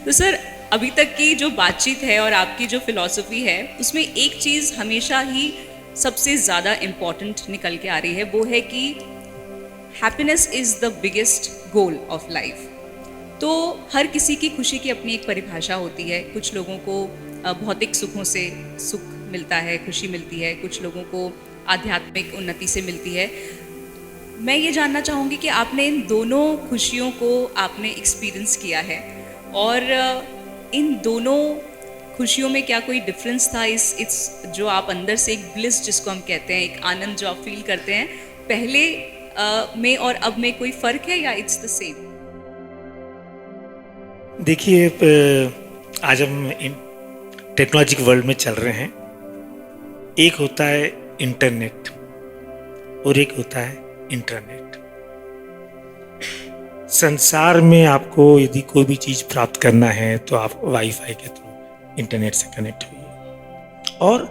तो सर, अभी तक की जो बातचीत है और आपकी जो फिलॉसफी है, उसमें एक चीज़ हमेशा ही सबसे ज़्यादा इम्पॉर्टेंट निकल के आ रही है, वो है कि happiness is the biggest goal of life. तो हर किसी की खुशी की अपनी एक परिभाषा होती है। कुछ लोगों को भौतिक सुखों से सुख मिलता है, खुशी मिलती है, कुछ लोगों को आध्यात्मिक उन्नति से मिलती है। मैं ये जानना चाहूँगी कि आपने इन दोनों खुशियों को आपने एक्सपीरियंस किया है, और इन दोनों खुशियों में क्या कोई डिफरेंस था? इस जो आप अंदर से एक ब्लिस जिसको हम कहते हैं, एक आनंद जो आप फील करते हैं, पहले में और अब में कोई फ़र्क है या इट्स द सेम? देखिए, आज हम टेक्नोलॉजी के वर्ल्ड में चल रहे हैं। एक होता है इंटरनेट और एक होता है इंटरनेट। संसार में आपको यदि कोई भी चीज़ प्राप्त करना है तो आप वाईफाई के थ्रू इंटरनेट से कनेक्ट होइए और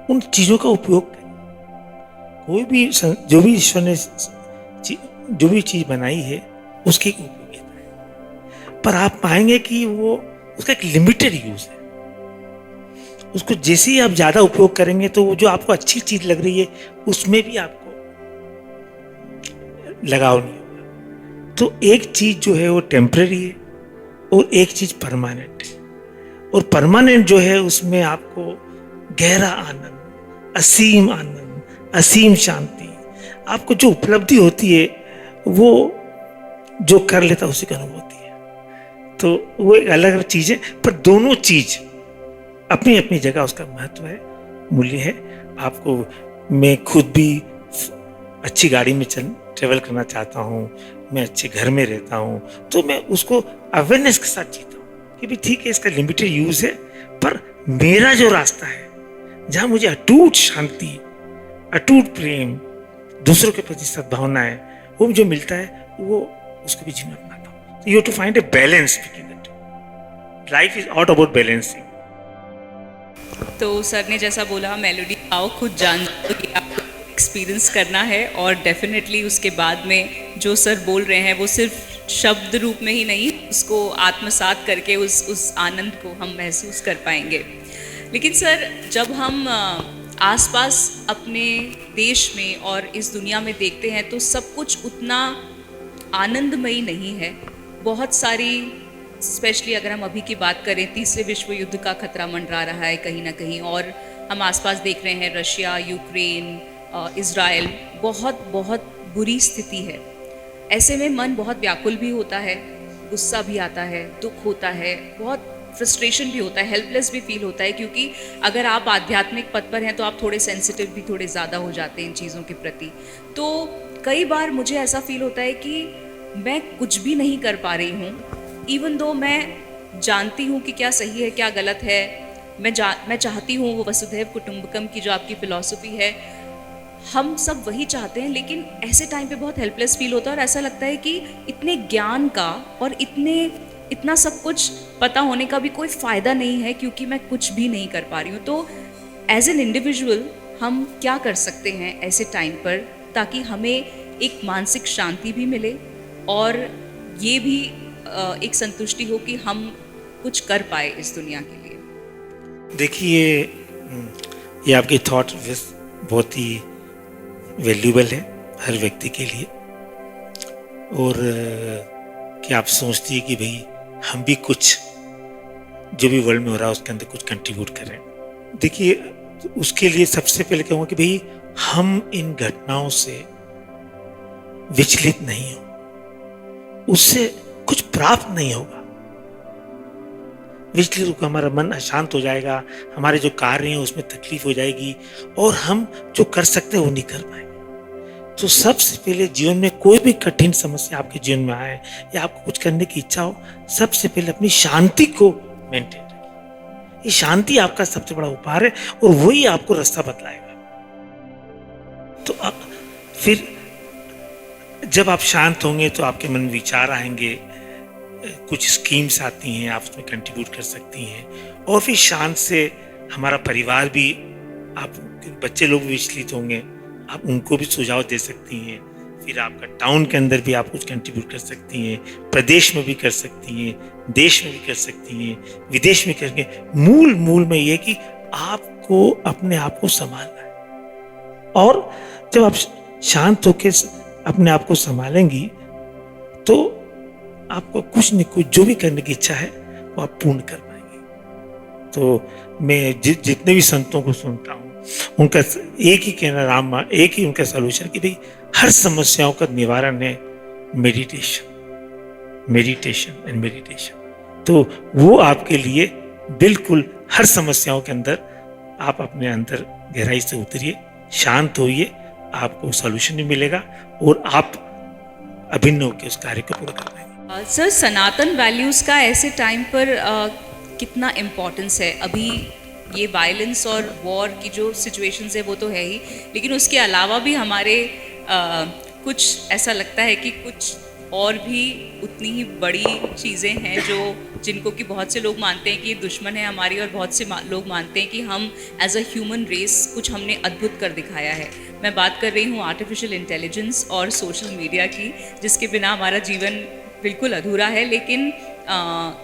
उन चीज़ों का उपयोग करें। कोई भी जो भी ईश्वर ने जो भी चीज़ बनाई है उसकी उपयोगिता है, पर आप पाएंगे कि वो उसका एक लिमिटेड यूज़ है। उसको जैसे ही आप ज़्यादा उपयोग करेंगे तो वो जो आपको अच्छी चीज़ लग रही है उसमें भी आपको लगाव नहीं होगा। तो एक चीज़ जो है वो टेम्परेरी है और एक चीज़ परमानेंट है। और परमानेंट जो है उसमें आपको गहरा आनंद, असीम आनंद, असीम शांति, आपको जो उपलब्धि होती है वो जो कर लेता है उसी की अनुभूति है। तो वो एक अलग अलग चीज़ है, पर दोनों चीज़ अपनी अपनी जगह उसका महत्व है, मूल्य है। आपको, मैं खुद भी अच्छी गाड़ी में ट्रेवल करना चाहता हूँ, मैं अच्छे घर में रहता हूँ, तो मैं उसको अवेयरनेस के साथ जीता हूँ कि भी ठीक है, इसका लिमिटेड यूज है, पर मेरा जो रास्ता है जहाँ मुझे अटूट शांति, अटूट प्रेम, दूसरों के प्रति सद्भावना है, वो जो मिलता है वो उसको भी जीवन अपनाता हूँ। You have to find a balance between the two. Life is all about balancing. तो सर ने जैसा बोला, मेलोडी आओ खुद जान आपको एक्सपीरियंस करना है, और डेफिनेटली उसके बाद में जो सर बोल रहे हैं वो सिर्फ शब्द रूप में ही नहीं, उसको आत्मसात करके उस आनंद को हम महसूस कर पाएंगे। लेकिन सर, जब हम आसपास अपने देश में और इस दुनिया में देखते हैं तो सब कुछ उतना आनंदमयी नहीं है। बहुत सारी, स्पेशली अगर हम अभी की बात करें, तीसरे विश्व युद्ध का खतरा मंडरा रहा है कहीं ना कहीं, और हम आसपास देख रहे हैं रशिया, यूक्रेन, इज़राइल, बहुत बहुत बुरी स्थिति है। ऐसे में मन बहुत व्याकुल भी होता है, गुस्सा भी आता है, दुख होता है, बहुत फ्रस्ट्रेशन भी होता है, हेल्पलेस भी फील होता है, क्योंकि अगर आप आध्यात्मिक पथ पर हैं तो आप थोड़े सेंसिटिव भी थोड़े ज़्यादा हो जाते हैं इन चीज़ों के प्रति। तो कई बार मुझे ऐसा फील होता है कि मैं कुछ भी नहीं कर पा रही हूँ, इवन दो मैं जानती हूँ कि क्या सही है क्या गलत है। मैं चाहती हूँ वो वसुधैव कुटुंबकम की जो आपकी फ़िलॉसफी है, हम सब वही चाहते हैं, लेकिन ऐसे टाइम पे बहुत हेल्पलेस फील होता है, और ऐसा लगता है कि इतने ज्ञान का और इतना सब कुछ पता होने का भी कोई फ़ायदा नहीं है, क्योंकि मैं कुछ भी नहीं कर पा रही हूँ। तो एज एन इंडिविजुअल हम क्या कर सकते हैं ऐसे टाइम पर, ताकि हमें एक मानसिक शांति भी मिले और ये भी एक संतुष्टि हो कि हम कुछ कर पाए इस दुनिया के लिए? देखिए, ये आपकी थॉट बहुत ही वैल्यूबल है हर व्यक्ति के लिए, और कि आप सोचती है कि भाई हम भी कुछ जो भी वर्ल्ड में हो रहा है उसके अंदर कुछ कंट्रीब्यूट करें। देखिए, उसके लिए सबसे पहले कहूँगा कि भाई हम इन घटनाओं से विचलित नहीं हो, उससे कुछ प्राप्त नहीं होगा। विचलित होकर हमारा मन अशांत हो जाएगा, हमारे जो कार्य हैं उसमें तकलीफ हो जाएगी, और हम जो कर सकते हैं वो नहीं कर पाएंगे। तो सबसे पहले जीवन में कोई भी कठिन समस्या आपके जीवन में आए या आपको कुछ करने की इच्छा हो, सबसे पहले अपनी शांति को मेंटेन रखिए। ये शांति आपका सबसे बड़ा उपहार है और वही आपको रास्ता बतलाएगा। तो फिर जब आप शांत होंगे तो आपके मन में विचार आएंगे, कुछ स्कीम्स आती हैं, आप उसमें कंट्रीब्यूट कर सकती हैं, और फिर शांत से हमारा परिवार भी, आप बच्चे लोग भी विचलित होंगे, आप उनको भी सुझाव दे सकती हैं। फिर आपका टाउन के अंदर भी आप कुछ कंट्रीब्यूट कर सकती हैं, प्रदेश में भी कर सकती हैं, देश में भी कर सकती हैं, विदेश में करके मूल में ये कि आपको अपने आप को संभालना है। और जब आप शांत होकर अपने आप को संभालेंगी तो आपको कुछ न कुछ जो भी करने की इच्छा है वो आप पूर्ण कर पाएंगे। तो मैं जितने भी संतों को सुनता हूँ उनका एक ही कहना एक ही उनका सॉल्यूशन कि भाई हर समस्याओं का निवारण है मेडिटेशन एंड मेडिटेशन। तो वो आपके लिए बिल्कुल हर समस्याओं के अंदर आप अपने अंदर गहराई से उतरिए, शांत होइए, आपको सॉल्यूशन भी मिलेगा और आप अभिन्न होकर उस कार्य को पूरा कर पाएंगे। सर, सनातन वैल्यूज़ का ऐसे टाइम पर कितना इम्पोर्टेंस है? अभी ये वायलेंस और वॉर की जो सिचुएशंस है वो तो है ही, लेकिन उसके अलावा भी हमारे कुछ ऐसा लगता है कि कुछ और भी उतनी ही बड़ी चीज़ें हैं जिनको कि बहुत से लोग मानते हैं कि ये दुश्मन है हमारी, और बहुत से लोग मानते हैं कि हम एज अ ह्यूमन रेस कुछ हमने अद्भुत कर दिखाया है। मैं बात कर रही हूँ आर्टिफिशियल इंटेलिजेंस और सोशल मीडिया की, जिसके बिना हमारा जीवन बिल्कुल अधूरा है। लेकिन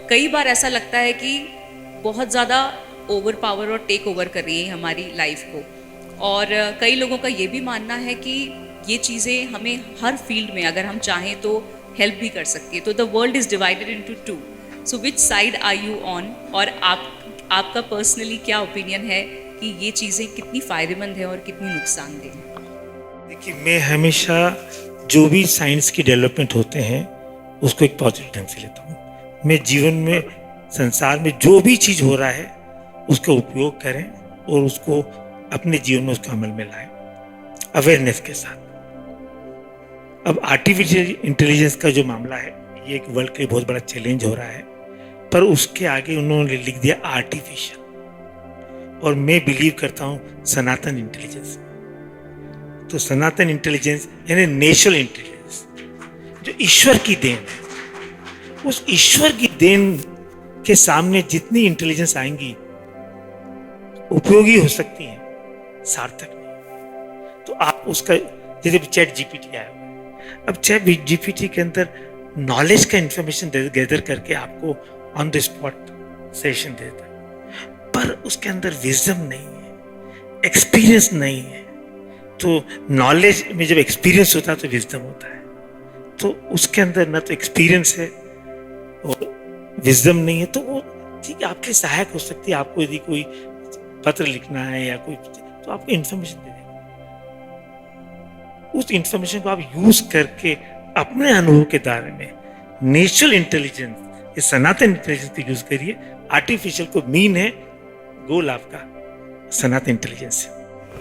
कई बार ऐसा लगता है कि बहुत ज़्यादा ओवर पावर और टेक ओवर कर रही है हमारी लाइफ को, और कई लोगों का ये भी मानना है कि ये चीज़ें हमें हर फील्ड में अगर हम चाहें तो हेल्प भी कर सकती है। तो the world is divided into two, so which side are you on? और आपका पर्सनली क्या ओपिनियन है कि ये चीज़ें कितनी फ़ायदेमंद है और कितनी नुकसानदेह है? देखिए, मैं हमेशा जो भी साइंस की डेवलपमेंट होते हैं उसको एक पॉजिटिव ढंग से लेता हूँ। मैं जीवन में संसार में जो भी चीज़ हो रहा है उसका उपयोग करें और उसको अपने जीवन में उसको अमल में लाएं अवेयरनेस के साथ। अब आर्टिफिशियल इंटेलिजेंस का जो मामला है ये एक वर्ल्ड के लिए बहुत बड़ा चैलेंज हो रहा है, पर उसके आगे उन्होंने लिख दिया आर्टिफिशियल, और मैं बिलीव करता हूँ सनातन इंटेलिजेंस। तो सनातन इंटेलिजेंस यानी नेचुरल इंटेलिजेंस जो ईश्वर की देन है, उस ईश्वर की देन के सामने जितनी इंटेलिजेंस आएंगी उपयोगी हो सकती हैं, सार्थक नहीं। तो आप उसका, जैसे चैट जीपीटी आया, अब चैट जीपीटी के अंदर नॉलेज का इंफॉर्मेशन गैदर करके आपको ऑन द स्पॉट सेशन देता है, पर उसके अंदर विजडम नहीं है, एक्सपीरियंस नहीं है। तो नॉलेज में जब एक्सपीरियंस होता है तो विजडम होता है, तो उसके अंदर ना तो एक्सपीरियंस है और विजडम नहीं है। तो वो ठीक है, आपके सहायक हो सकती है। आपको यदि कोई पत्र लिखना है या कोई, तो आपको इंफॉर्मेशन दे देगा। उस इंफॉर्मेशन को आप यूज करके अपने अनुभव के दायरे में नेचुरल इंटेलिजेंस, ये सनातन इंटेलिजेंस को यूज करिए। आर्टिफिशियल को मीन है, गोल आपका सनातन इंटेलिजेंस है।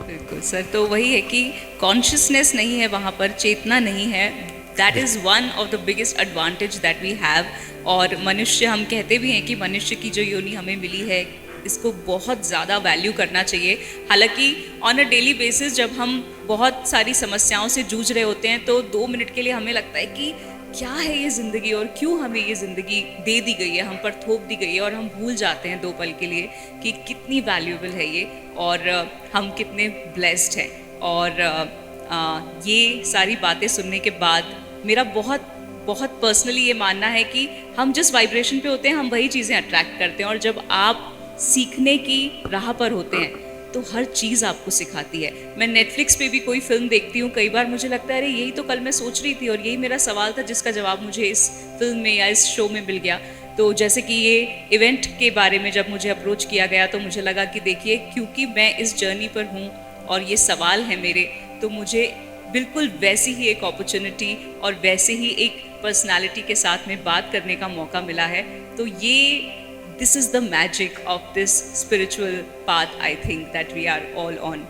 बिल्कुल सर, तो वही है कि कॉन्शियसनेस नहीं है वहाँ पर, चेतना नहीं है। That is one of the biggest advantage that we have. और मनुष्य, हम कहते भी हैं कि मनुष्य की जो योनि हमें मिली है इसको बहुत ज़्यादा वैल्यू करना चाहिए। हालांकि ऑन अ डेली बेसिस जब हम बहुत सारी समस्याओं से जूझ रहे होते हैं तो 2 मिनट के लिए हमें लगता है कि क्या है ये ज़िंदगी और क्यों हमें ये ज़िंदगी दे दी गई है, हम पर थोप दी गई है, और हम भूल जाते हैं 2 पल के लिए कि कितनी वैल्यूएबल है ये और हम कितने ब्लेस्ड हैं। और ये सारी बातें सुनने के बाद मेरा बहुत बहुत पर्सनली ये मानना है कि हम जिस वाइब्रेशन पे होते हैं हम वही चीज़ें अट्रैक्ट करते हैं, और जब आप सीखने की राह पर होते हैं तो हर चीज़ आपको सिखाती है। मैं नेटफ्लिक्स पे भी कोई फिल्म देखती हूँ, कई बार मुझे लगता है अरे यही तो कल मैं सोच रही थी और यही मेरा सवाल था जिसका जवाब मुझे इस फिल्म में या इस शो में मिल गया। तो जैसे कि ये इवेंट के बारे में जब मुझे अप्रोच किया गया तो मुझे लगा कि देखिए, क्योंकि मैं इस जर्नी पर हूँ और ये सवाल है मेरे, तो मुझे बिल्कुल वैसी ही एक अपॉर्चुनिटी और वैसे ही एक पर्सनालिटी के साथ में बात करने का मौका मिला है। तो ये this is the magic of this spiritual path, I think, that we are all on.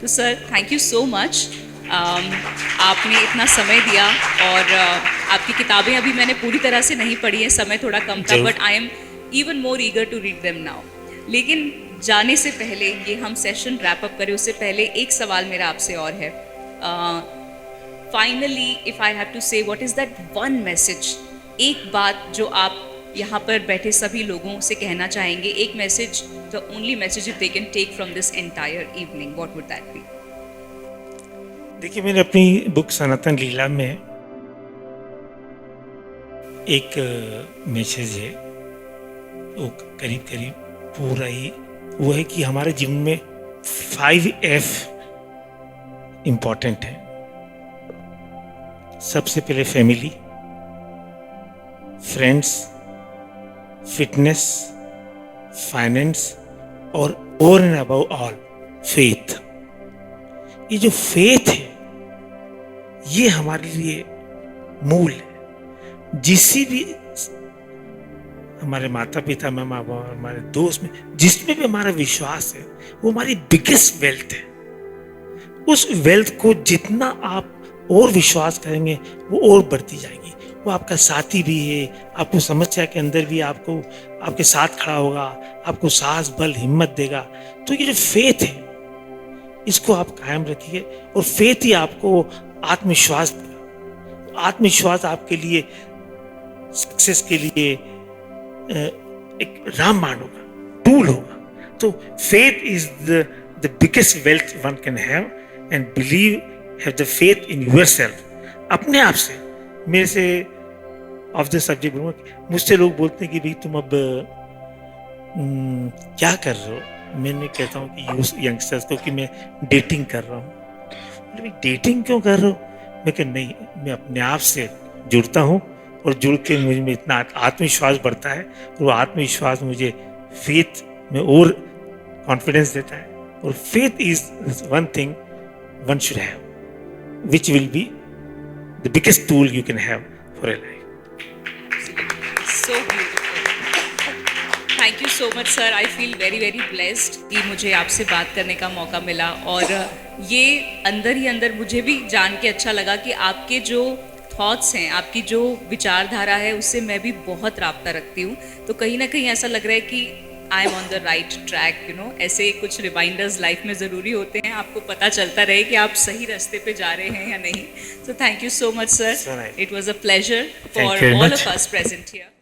तो sir, thank you so much. आपने इतना समय दिया, और आपकी किताबें अभी मैंने पूरी तरह से नहीं पढ़ी है, समय थोड़ा कम था, but I am even more eager to read them now. लेकिन जाने से पहले, ये हम सेशन रैप अप करें उससे पहले एक सवाल मेरा आपसे और है। Finally, if I have to say, what is that one message, एक बात जो आप यहाँ पर बैठे सभी लोगों से कहना चाहेंगे, एक message, the only message if they can take from this entire evening, what would that be? देखिए, मैंने अपनी बुक सनातन लीला में एक मैसेज है, वो करीब करीब पूरा ही वो है कि हमारे जीवन में 5F इम्पोर्टेंट है। सबसे पहले फैमिली, फ्रेंड्स, फिटनेस, फाइनेंस और over and above all faith. ये जो फेथ है ये हमारे लिए मूल है। जिसी भी हमारे माता पिता में, हमारे दोस्त में, जिसमें भी हमारा विश्वास है वो हमारी बिगेस्ट वेल्थ है। उस वेल्थ को जितना आप और विश्वास करेंगे वो और बढ़ती जाएगी। वो आपका साथी भी है, आपको समस्या के अंदर भी आपको आपके साथ खड़ा होगा, आपको साहस बल हिम्मत देगा। तो ये जो फेथ है इसको आप कायम रखिए और फेथ ही आपको आत्मविश्वास देगा। आत्मविश्वास आपके लिए सक्सेस के लिए एक रामबाण होगा, टूल होगा। तो faith is the biggest wealth one can have and believe, have the faith in yourself. अपने आप से, मेरे से ऑफ द सब्जेक्ट बोलूँगा, मुझसे लोग बोलते हैं कि भाई तुम अब क्या कर रहे हो। मैंने कहता हूँ कि यंगस्टर्स को कि मैं डेटिंग कर रहा हूँ। भाई डेटिंग क्यों कर रहे हो? मैं कह नहीं, मैं अपने आप से जुड़ता हूँ और जुड़ के मुझे में इतना आत्मविश्वास बढ़ता है और वो आत्मविश्वास मुझे फेथ में और कॉन्फिडेंस देता है। और faith is one thing one should have, which will be the biggest tool you can have for a life. So beautiful. Thank you so much sir. I feel very very blessed कि मुझे आपसे बात करने का मौका मिला, और ये अंदर ही अंदर मुझे भी जान के अच्छा लगा कि आपके जो थॉट्स हैं, आपकी जो विचारधारा है, उससे मैं भी बहुत राब्ता रखती हूँ। तो कहीं ना कहीं ऐसा लग रहा है कि I am on the right track. ऐसे कुछ रिमाइंडर्स लाइफ में ज़रूरी होते हैं, आपको पता चलता रहे कि आप सही रास्ते पे जा रहे हैं या नहीं। So thank you so much sir. It was a pleasure for all of us present here.